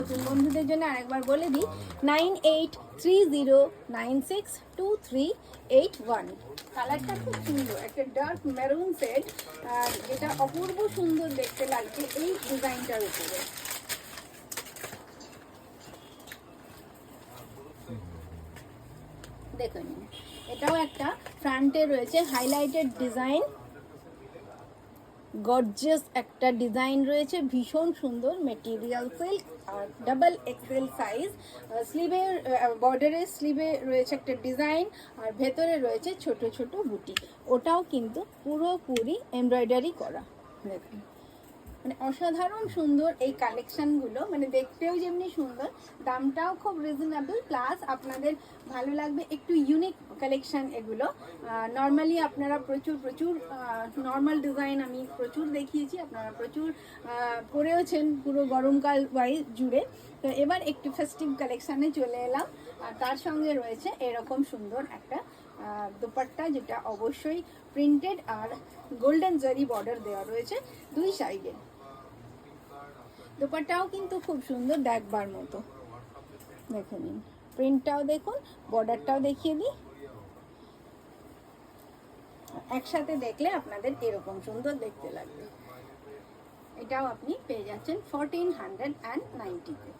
নতুন বন্ধুদের জন্য আরেকবার বলে দিই 9830962381। কালারটা খুব সুন্দর, একটা ডার্ক মেরুন সেট, আর যেটা অপূর্ব সুন্দর দেখতে লাগছে এই ডিজাইনটার উপরে। দেখুন এটাও একটা ফ্রন্টে রয়েছে হাইলাইটেড ডিজাইন, গর্জিয়াস একটা ডিজাইন রয়েছে, ভীষণ সুন্দর মেটেরিয়াল সিল্ক আর ডাবল এক্সেল সাইজ। স্লিভের বর্ডারের স্লিভে রয়েছে একটা ডিজাইন, আর ভেতরে রয়েছে ছোট ছোট বুটি। ওটাও কিন্তু পুরোপুরি এমব্রয়ডারি করা। দেখুন মানে অসাধারণ সুন্দর এই কালেকশানগুলো, মানে দেখতেও যেমনি সুন্দর, দামটাও খুব রিজনেবল, প্লাস আপনাদের ভালো লাগবে, একটু ইউনিক কালেকশান এগুলো। নর্মালি আপনারা প্রচুর নর্মাল ডিজাইন আমি প্রচুর দেখিয়েছি, আপনারা প্রচুর পরেওছেন পুরো গরমকাল ওয়াইজ জুড়ে। তো এবার একটু ফেস্টিভ কালেকশানে চলে এলাম, আর তার সঙ্গে রয়েছে এরকম সুন্দর একটা দোপাট্টা, যেটা অবশ্যই প্রিন্টেড আর গোল্ডেন জারি বর্ডার দেওয়া রয়েছে দুই সাইডে। দোপাট্টাও কিন্তু খুব সুন্দর, দেখবার মতো। দেখে নিন প্রিন্টটাও দেখুন, বর্ডারটাও দেখিয়ে দিই। একসাথে দেখলে আপনাদের এরকম সুন্দর দেখতে লাগবে। এটাও আপনি পেয়ে যাচ্ছেন 1490 তে।